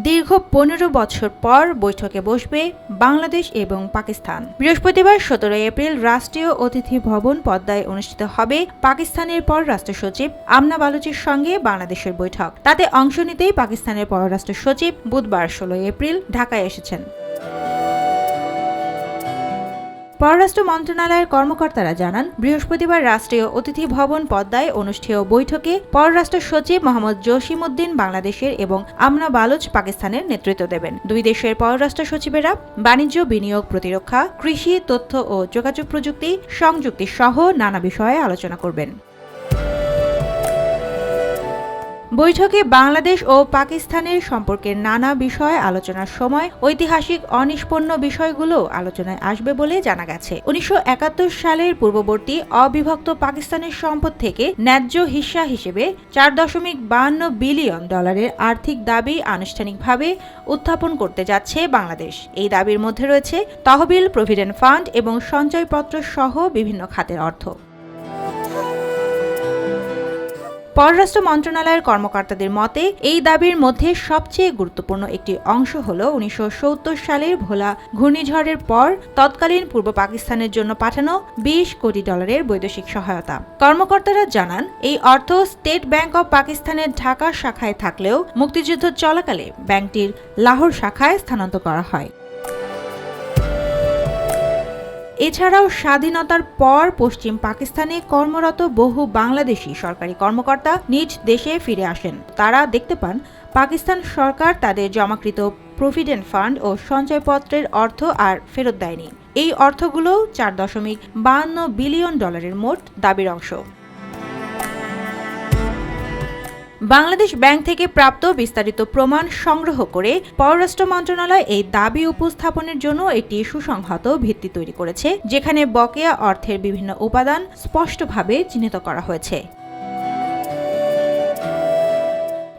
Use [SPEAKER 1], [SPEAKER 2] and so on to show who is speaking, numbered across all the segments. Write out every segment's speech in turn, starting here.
[SPEAKER 1] দীর্ঘ ১৫ বছর পর বৈঠকে বসবে বাংলাদেশ এবং পাকিস্তান। বৃহস্পতিবার ১৭ এপ্রিল রাষ্ট্রীয় অতিথি ভবন পদ্মায় অনুষ্ঠিত হবে পাকিস্তানের পররাষ্ট্র সচিব আমনা বালুচির সঙ্গে বাংলাদেশের বৈঠক। তাতে অংশ নিতেই পাকিস্তানের পররাষ্ট্র সচিব বুধবার ১৬ এপ্রিল ঢাকায় এসেছেন। পররাষ্ট্র মন্ত্রণালয়ের কর্মকর্তারা জানান, বৃহস্পতিবার রাষ্ট্রীয় অতিথি ভবন পদ্মায় অনুষ্ঠেয় বৈঠকে পররাষ্ট্র সচিব মোহাম্মদ জসিম উদ্দিন বাংলাদেশের এবং আমনা বালুচ পাকিস্তানের নেতৃত্ব দেবেন। দুই দেশের পররাষ্ট্র সচিবেরা বাণিজ্য, বিনিয়োগ, প্রতিরক্ষা, কৃষি, তথ্য ও যোগাযোগ প্রযুক্তি, সংযুক্তি সহ নানা বিষয়ে আলোচনা করবেন। বৈঠকে বাংলাদেশ ও পাকিস্তানের সম্পর্কের নানা বিষয় আলোচনার সময় ঐতিহাসিক অনিষ্পন্ন বিষয়গুলো আলোচনায় আসবে বলে জানা গেছে। ১৯৭১ সালের পূর্ববর্তী অবিভক্ত পাকিস্তানের সম্পদ থেকে ন্যায্য হিস্সা হিসেবে $৪.৫২ বিলিয়ন আর্থিক দাবি আনুষ্ঠানিকভাবে উত্থাপন করতে যাচ্ছে বাংলাদেশ। এই দাবির মধ্যে রয়েছে তহবিল, প্রভিডেন্ট ফান্ড এবং সঞ্চয়পত্র সহ বিভিন্ন খাতের অর্থ। পররাষ্ট্র মন্ত্রণালয়ের কর্মকর্তাদের মতে, এই দাবির মধ্যে সবচেয়ে গুরুত্বপূর্ণ একটি অংশ হল ১৯৭০ সালের ভোলা ঘূর্ণিঝড়ের পর তৎকালীন পূর্ব পাকিস্তানের জন্য পাঠানো $২০ কোটি বৈদেশিক সহায়তা। কর্মকর্তারা জানান, এই অর্থ স্টেট ব্যাংক অব পাকিস্তানের ঢাকা শাখায় থাকলেও মুক্তিযুদ্ধ চলাকালে ব্যাংকটির লাহোর শাখায় স্থানান্তর করা হয়। এছাড়াও স্বাধীনতার পর পশ্চিম পাকিস্তানে কর্মরত বহু বাংলাদেশি সরকারি কর্মকর্তা নিজ দেশে ফিরে আসেন। তারা দেখতে পান পাকিস্তান সরকার তাদের জমাকৃত প্রভিডেন্ট ফান্ড ও সঞ্চয়পত্রের অর্থ আর ফেরত দেয়নি। এই অর্থগুলো $৪.৫২ বিলিয়ন মোট দাবির অংশ। বাংলাদেশ ব্যাংক থেকে প্রাপ্ত বিস্তারিত প্রমাণ সংগ্রহ করে পররাষ্ট্র মন্ত্রণালয় এই দাবি উপস্থাপনের জন্য একটি সুসংহত ভিত্তি তৈরি করেছে, যেখানে বকেয়া অর্থের বিভিন্ন উপাদান স্পষ্টভাবে চিহ্নিত করা হয়েছে।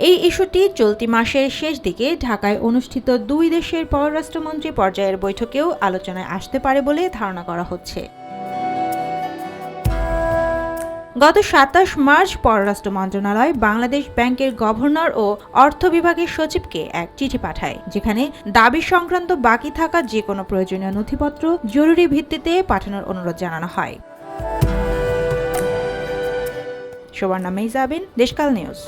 [SPEAKER 1] এই ইস্যুটি চলতি মাসের শেষ দিকে ঢাকায় অনুষ্ঠিত দুই দেশের পররাষ্ট্রমন্ত্রী পর্যায়ের বৈঠকেও আলোচনায় আসতে পারে বলে ধারণা করা হচ্ছে। গত ২৭ মার্চ পররাষ্ট্র মন্ত্রণালয় বাংলাদেশ ব্যাংকের গভর্নর ও অর্থ বিভাগের সচিবকে এক চিঠি পাঠায়, যেখানে দাবি সংক্রান্ত বাকি থাকা যে কোনো প্রয়োজনীয় নথিপত্র জরুরি ভিত্তিতে পাঠানোর অনুরোধ জানানো হয়। সুবর্ণা মেহজাবিন, দেশকাল নিউজ।